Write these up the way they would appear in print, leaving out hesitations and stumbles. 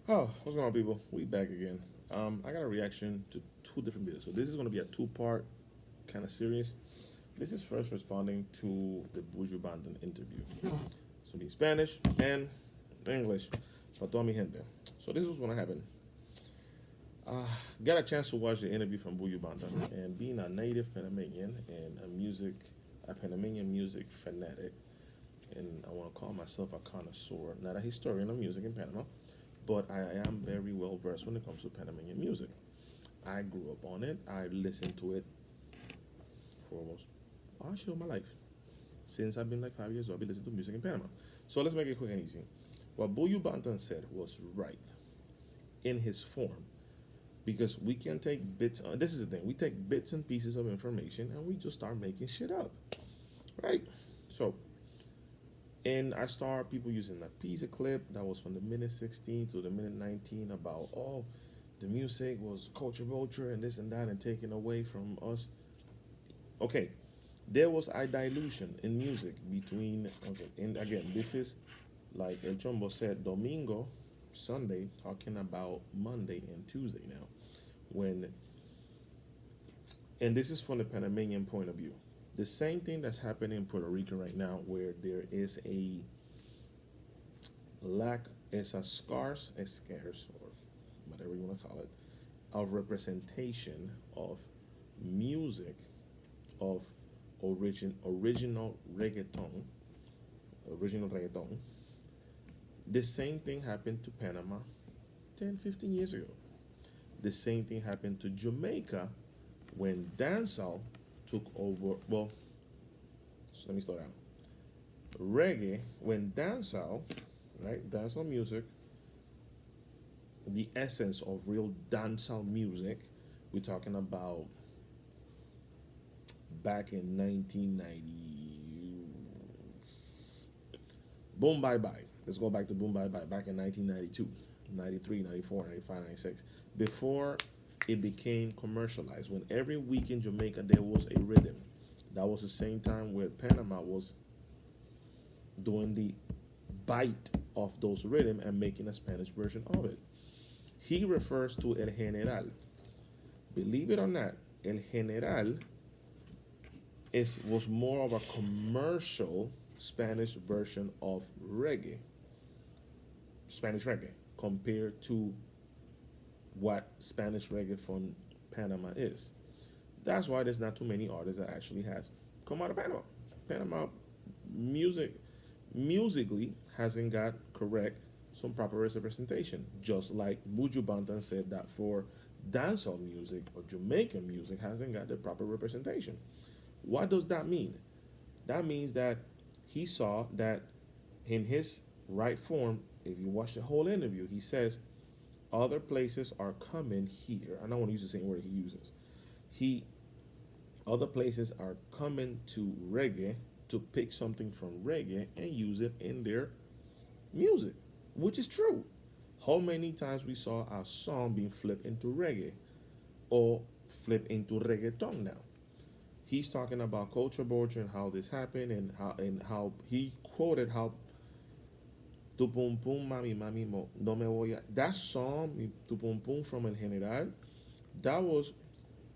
Oh, what's going on, people? We back again. I got a reaction to two different videos. So this is going to be a two-part kind of series. This is first responding to the Buju Banton interview. So be Spanish and English. Para toda mi gente. So this is what's going to happen. Got a chance to watch the interview from Buju Banton, and being a native Panamanian and a Panamanian music fanatic, and I want to call myself a connoisseur, not a historian of music in Panama, but I am very well versed when it comes to Panamanian music. I grew up on it. I listened to it for almost actually all my life. Since I've been like 5 years old, I've been listening to music in Panama. So let's make it quick and easy. What Buju Banton said was right in his form because we can take bits. This is the thing: we take bits and pieces of information and we just start making shit up, right? So and I start people using that piece of clip that was from the minute 16 to the minute 19 about, oh, the music was culture vulture and this and that and taken away from us. Okay, there was a dilution in music between, okay, and again, this is like El Chombo said, Domingo, Sunday, talking about Monday and Tuesday now. When, and this is from the Panamanian point of view. The same thing that's happening in Puerto Rico right now, where there is a lack, is a scarce, or whatever you want to call it, of representation of music, of original reggaeton. The same thing happened to Panama 10, 15 years ago. The same thing happened to Jamaica when dancehall took over. Well, so let me slow down. Reggae, when dancehall, right, dancehall music, the essence of real dancehall music, we're talking about back in 1990. Boom Bye Bye. Let's go back to Boom Bye Bye back in 1992, 93, 94, 95, 96. Before it became commercialized, when every week in Jamaica there was a rhythm. That was the same time where Panama was doing the bite of those rhythm and making a Spanish version of it. He refers to El General. Believe it or not, El General was more of a commercial Spanish version of reggae, Spanish reggae, compared to what Spanish reggae from Panama is. That's why there's not too many artists that actually has come out of Panama. Panama music musically hasn't got correct some proper representation. Just like Buju Banton said that for dancehall music or Jamaican music hasn't got the proper representation. What does that mean? That means that he saw that in his right form, if you watch the whole interview, he says other places are coming here. I don't want to use the same word he uses. He Other places are coming to reggae to pick something from reggae and use it in their music, which is true. How many times we saw our song being flipped into reggae or flipped into reggaeton now? He's talking about culture vulture and how this happened and how he quoted how tu pum pum mami mami mo no me voy a, that song tu pum pum from El General, that was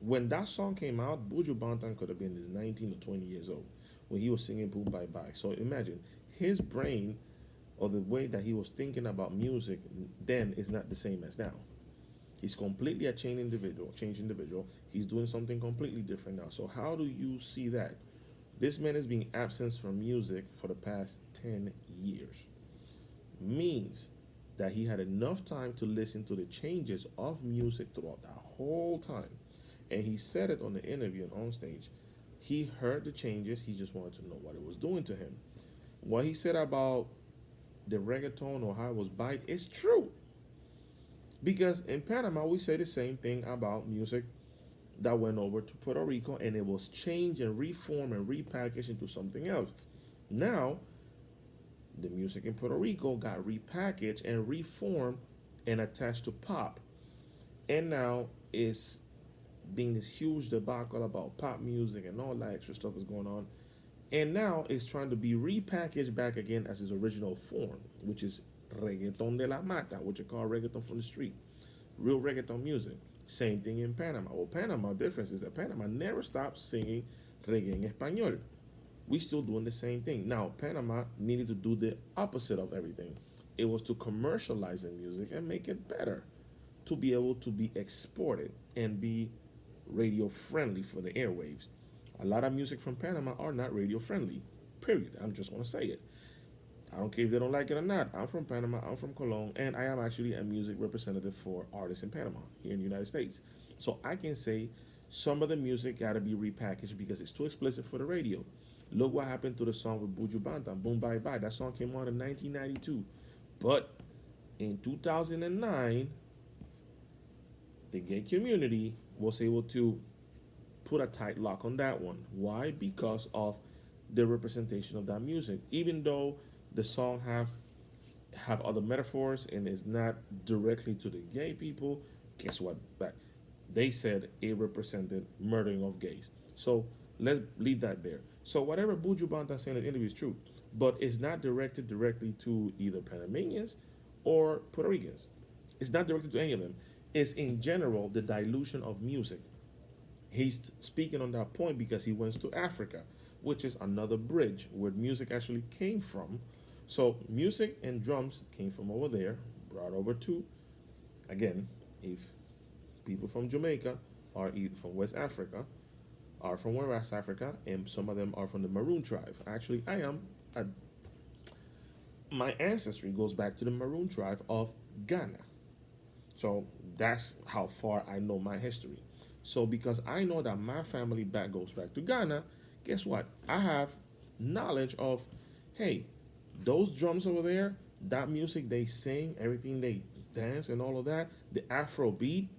when that song came out. Buju Banton could have been his 19 or 20 years old when he was singing Boom Bye Bye. So imagine his brain or the way that he was thinking about music then is not the same as now. He's completely a changed individual. He's doing something completely different now. So how do you see that? This man is being absent from music for the past 10 years. Means that he had enough time to listen to the changes of music throughout that whole time. And he said it on the interview and on stage. He heard the changes, he just wanted to know what it was doing to him. What he said about the reggaeton or how it was bite is true. Because in Panama, we say the same thing about music that went over to Puerto Rico and it was changed and reformed and repackaged into something else. Now, the music in Puerto Rico got repackaged and reformed and attached to pop. And now it's being this huge debacle about pop music and all that extra stuff is going on. And now it's trying to be repackaged back again as its original form, which is reggaeton de la mata, which are called reggaeton from the street, real reggaeton music. Same thing in Panama. Well, Panama difference is that Panama never stopped singing reggae en español. We still doing the same thing. Now, Panama needed to do the opposite of everything. It was to commercialize the music and make it better, to be able to be exported and be radio friendly for the airwaves. A lot of music from Panama are not radio friendly. Period. I'm just gonna say it. I don't care if they don't like it or not. I'm from Panama, I'm from Cologne, and I am actually a music representative for artists in Panama here in the United States. So I can say some of the music gotta be repackaged because it's too explicit for the radio. Look what happened to the song with Buju Banton, Boom Bye Bye. That song came out in 1992. But in 2009, the gay community was able to put a tight lock on that one. Why? Because of the representation of that music. Even though the song have other metaphors and is not directly to the gay people, guess what? Back they said it represented murdering of gays. So let's leave that there. So whatever Buju Banton said in the interview is true, but it's not directed directly to either Panamanians or Puerto Ricans. It's not directed to any of them. It's in general the dilution of music. He's speaking on that point because he went to Africa, which is another bridge where music actually came from. So music and drums came from over there, brought over to, again, if people from Jamaica are either from West Africa, are from West Africa, and some of them are from the Maroon tribe. Actually, my ancestry goes back to the Maroon tribe of Ghana. So that's how far I know my history. So because I know that my family back goes back to Ghana, guess what? I have knowledge of, hey, those drums over there, that music they sing, everything they dance and all of that, the Afro beat,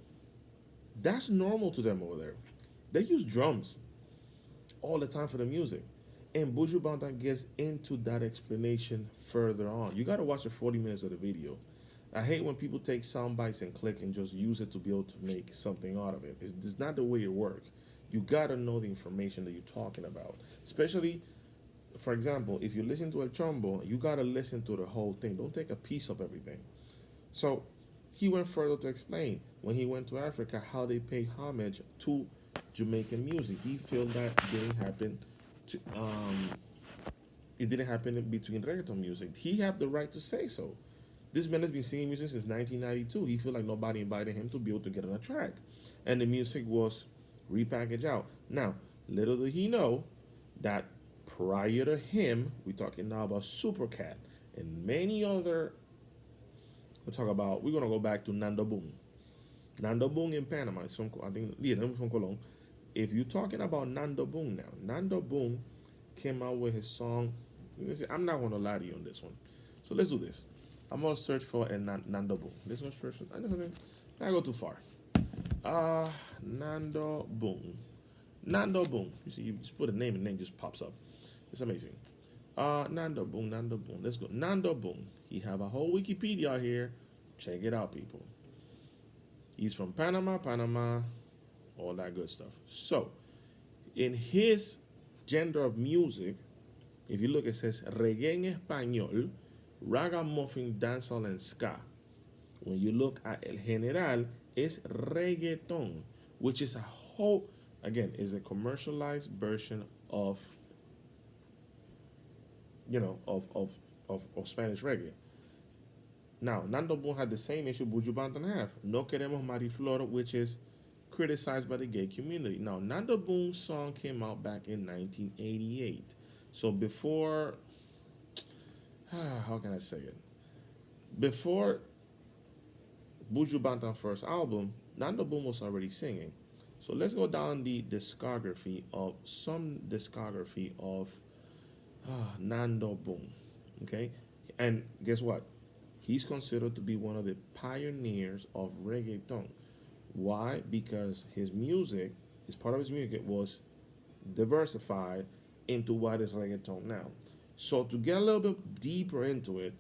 that's normal to them over there. They use drums all the time for the music. And Buju Banton gets into that explanation further on. You gotta watch the 40 minutes of the video. I hate when people take sound bites and click and just use it to be able to make something out of it. It's not the way it works. You gotta know the information that you're talking about. Especially, for example, if you listen to El Chombo, you gotta listen to the whole thing. Don't take a piece of everything. So he went further to explain when he went to Africa how they pay homage to Jamaican music. He felt that didn't happen to it didn't happen in between reggaeton music. He have the right to say so. This man has been singing music since 1992. He feel like nobody invited him to be able to get on a track, and the music was repackaged out. Now, little did he know that prior to him, we're talking now about Supercat and many other. We're gonna go back to Nando Boom. Nando Boom in Panama is from, I think, yeah, I'm from Cologne. If you're talking about Nando Boom now, Nando Boom came out with his song. I'm not gonna lie to you on this one. So let's do this. I'm gonna search for a Nando Boom. This one's first. I go too far. Nando Boom. Nando Boom. You see, you just put a name and name just pops up. It's amazing. Nando Boom, Nando Boom. Let's go. Nando Boom. He have a whole Wikipedia here. Check it out, people. He's from Panama, all that good stuff. So, in his genre of music, if you look, it says reggae en español, ragamuffin, dancehall, and ska. When you look at El General, it's reggaeton, which is a whole, again, is a commercialized version of, of Spanish reggae. Now, Nando Boom had the same issue Buju Banton have. No Queremos Mariflor, which is criticized by the gay community. Now, Nando Boom's song came out back in 1988. So before, how can I say it? Before Buju Banton's first album, Nando Boom was already singing. So let's go down the discography of Nando Boom. Okay? And guess what? He's considered to be one of the pioneers of reggaeton. Why? Because his music, as part of his music, was diversified into what is reggaeton now. So to get a little bit deeper into it,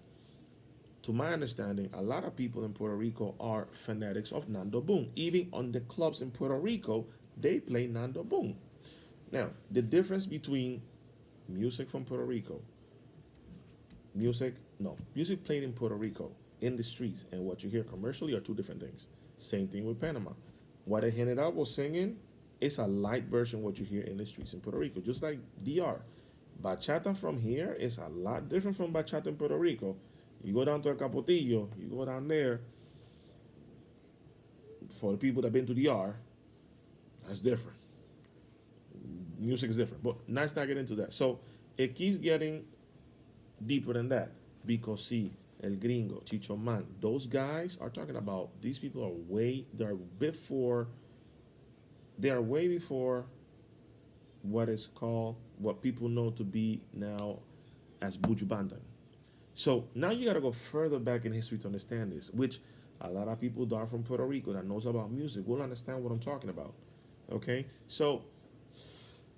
to my understanding, a lot of people in Puerto Rico are fanatics of Nando Boom. Even on the clubs in Puerto Rico, they play Nando Boom. Now, the difference between music from Puerto Rico, music No, music played in Puerto Rico in the streets and what you hear commercially are two different things. Same thing with Panama. What the General was singing is a light version of what you hear in the streets in Puerto Rico, just like DR. Bachata from here is a lot different from bachata in Puerto Rico. You go down to El Capotillo, you go down there, for the people that have been to DR, that's different. Music is different. But let's not get into that. So it keeps getting deeper than that. Because see, El Gringo, Chicho Man, those guys are talking about these people are they are way before what is called what people know to be now as Buju Banton. So now you gotta go further back in history to understand this, which a lot of people that are from Puerto Rico that knows about music will understand what I'm talking about. Okay? So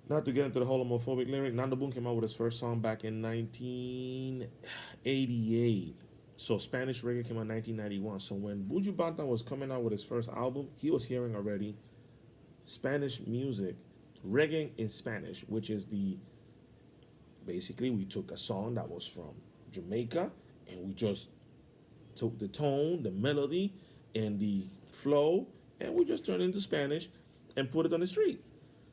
not to get into the whole homophobic lyric, Nando Boom came out with his first song back in 1988. So Spanish reggae came out in 1991. So when Buju Banton was coming out with his first album, he was hearing already Spanish music, reggae in Spanish, which is the basically we took a song that was from Jamaica and we just took the tone, the melody, and the flow, and we just turned it into Spanish and put it on the street.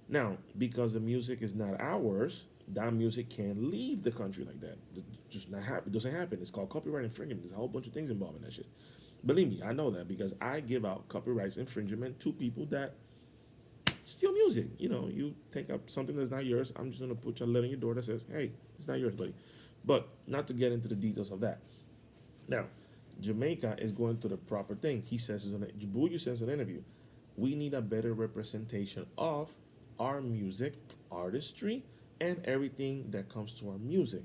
Now, because the music is not ours, that music can't leave the country like that. It just not happen. It doesn't happen. It's called copyright infringement. There's a whole bunch of things involved in that shit. Believe me, I know that because I give out copyright infringement to people that steal music. You know, you take up something that's not yours. I'm just gonna put your letter on your door that says, "Hey, it's not yours, buddy." But not to get into the details of that. Now, Jamaica is going through the proper thing. He says, Buyu says in an interview, we need a better representation of our music, artistry, and everything that comes to our music.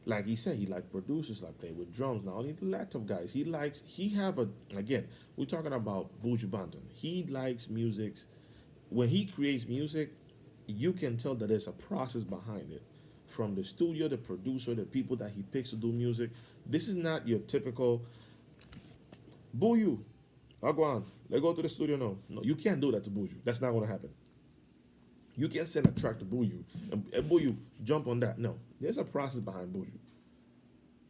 Like he said, he likes producers like play with drums. Not only the LATAM guys, he have a, again, we're talking about Buju Banton. He likes music. When he creates music, you can tell that there's a process behind it. From the studio, the producer, the people that he picks to do music. This is not your typical Buju, Agwan, let's go to the studio. No, no, you can't do that to Buju. That's not gonna happen. You can't send a track to Buju and Buju jump on that. No, there's a process behind Buju.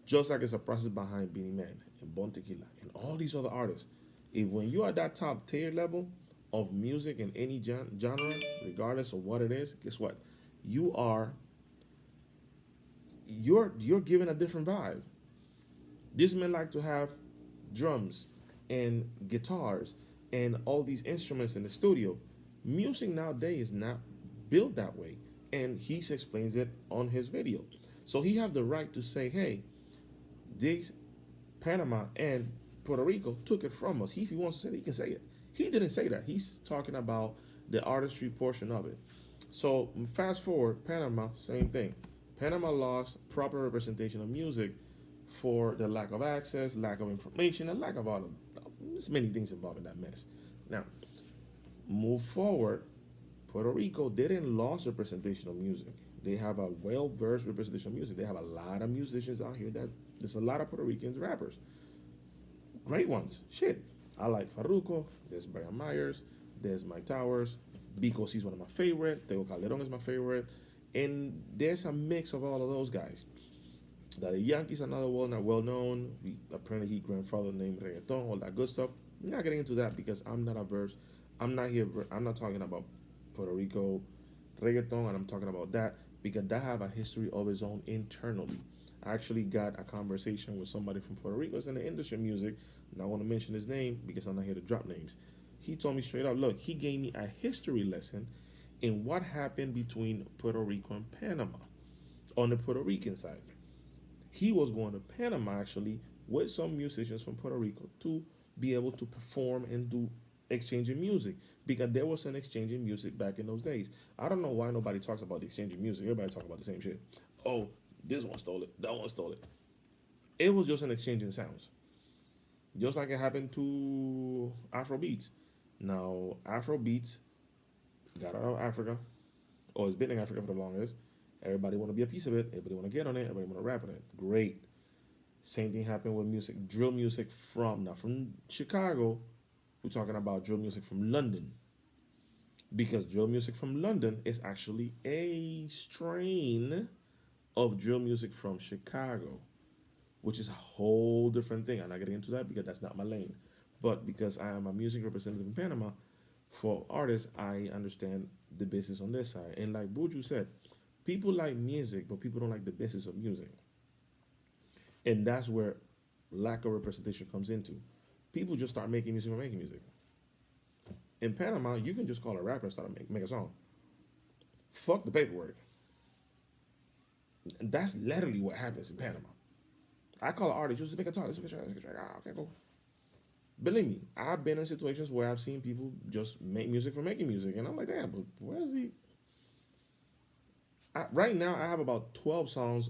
Just like it's a process behind Beanie Man and Bon Tequila and all these other artists. If when you are that top tier level of music in any genre, regardless of what it is, guess what? You are you're given a different vibe. These men like to have drums and guitars and all these instruments in the studio. Music nowadays is not built that way, and he explains it on his video. So he have the right to say, "Hey, this Panama and Puerto Rico took it from us." If he wants to say it, he can say it. He didn't say that. He's talking about the artistry portion of it. So fast forward, Panama, same thing. Panama lost proper representation of music for the lack of access, lack of information, and lack of all of there's many things involved in that mess. Now, move forward, Puerto Rico didn't lose representation of music. They have a well-versed representation of music. They have a lot of musicians out here that there's a lot of Puerto Ricans rappers. Great ones. Shit. I like Farruko. There's Brian Myers. There's Mike Towers. Because he's one of my favorite. Tego Calderon is my favorite. And there's a mix of all of those guys. The Yankees, another one, are well known. Apparently, he grandfather named reggaeton, all that good stuff. I'm not getting into that because I'm not averse. I'm not here. I'm not talking about Puerto Rico reggaeton, and I'm talking about that because that have a history of its own internally. I actually got a conversation with somebody from Puerto Rico. It's in the industry of music, and I want to mention his name because I'm not here to drop names. He told me straight up, look, he gave me a history lesson in what happened between Puerto Rico and Panama on the Puerto Rican side. He was going to Panama actually with some musicians from Puerto Rico to be able to perform and do exchanging music because there was an exchanging music back in those days. I don't know why nobody talks about the exchanging music. Everybody talks about the same shit. Oh, this one stole it. That one stole it. It was just an exchanging sounds. Just like it happened to Afro beats. Now, Afro beats got out of Africa, or it's been in Africa for the longest. Everybody want to be a piece of it. Everybody want to get on it. Everybody want to rap on it. Great. Same thing happened with music, drill music from not from Chicago. We're talking about drill music from London because drill music from London is actually a strain of drill music from Chicago, which is a whole different thing. I'm not getting into that because that's not my lane. But because I am a music representative in Panama for artists, I understand the business on this side. And like Buju said, people like music, but people don't like the business of music. And that's where lack of representation comes into. People just start making music for making music. In Panama, you can just call a rapper and start make a song. Fuck the paperwork. And that's literally what happens in Panama. I call an artist, just make a talk, let's make a track, let's make a track. Ah, okay, cool. Believe me, I've been in situations where I've seen people just make music for making music, and I'm like, damn, but where's the? Right now, I have about 12 songs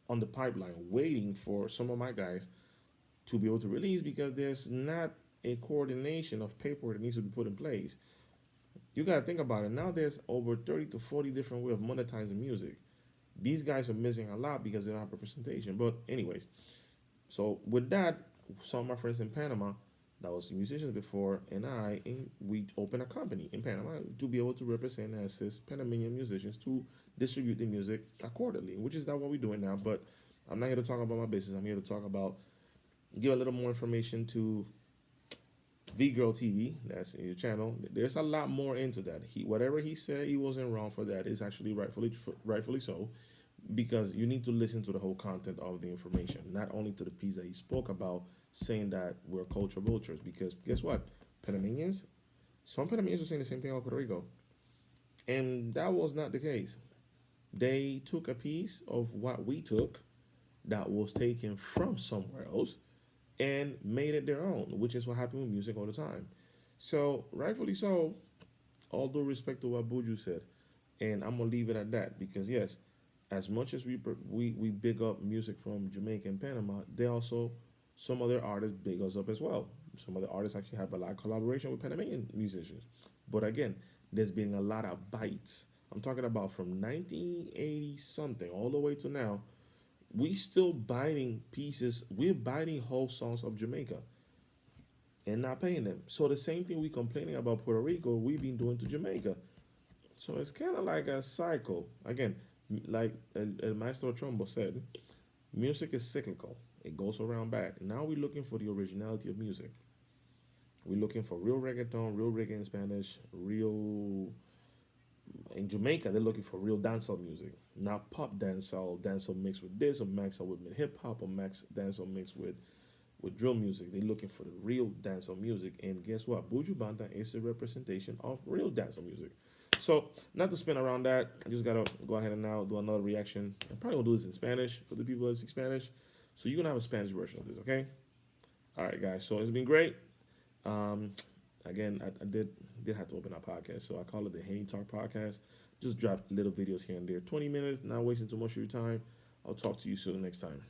on the pipeline waiting for some of my guys to be able to release because there's not a coordination of paperwork that needs to be put in place. You got to think about it. Now there's over 30 to 40 different ways of monetizing music. These guys are missing a lot because they don't have representation. But anyways, so with that, some of my friends in Panama that was musicians before, and we opened a company in Panama to be able to represent and assist Panamanian musicians to distribute the music accordingly, which is not what we're doing now. But I'm not here to talk about my business. I'm here to talk about give a little more information to V Girl TV. That's your channel. There's a lot more into that. Whatever he said, he wasn't wrong for that. It's actually rightfully so, because you need to listen to the whole content of the information, not only to the piece that he spoke about, saying that we're culture vultures. Because guess what, Panamanians, some Panamanians are saying the same thing about Puerto Rico, and that was not the case. They took a piece of what we took that was taken from somewhere else and made it their own, which is what happens with music all the time. So, rightfully so, all due respect to what Buju said, and I'm gonna leave it at that because yes, as much as we big up music from Jamaica and Panama, they also some other artists big us up as well. Some other artists actually have a lot of collaboration with Panamanian musicians, but again, there's been a lot of bites. I'm talking about from 1980 something all the way to now. We still biting pieces. We're biting whole songs of Jamaica and not paying them. So the same thing we complaining about Puerto Rico, we've been doing to Jamaica. So it's kind of like a cycle. Again, like El Maestro Trombo said, music is cyclical. It goes around back. Now we're looking for the originality of music. We're looking for real reggaeton, real reggae in Spanish, real. In Jamaica, they're looking for real dancehall music, not pop dancehall, dancehall mixed with this, or dancehall with hip hop, or max dancehall mixed with drill music. They're looking for the real dancehall music, and guess what? Buju Banda is a representation of real dancehall music. So, not to spin around that, I just gotta go ahead and now do another reaction. I'm probably gonna do this in Spanish for the people that speak Spanish. So you're gonna have a Spanish version of this, okay? All right, guys. So it's been great. Um, Again, I did have to open our podcast, so I call it the Henny Talk Podcast. Just drop little videos here and there, 20 minutes, not wasting too much of your time. I'll talk to you soon next time.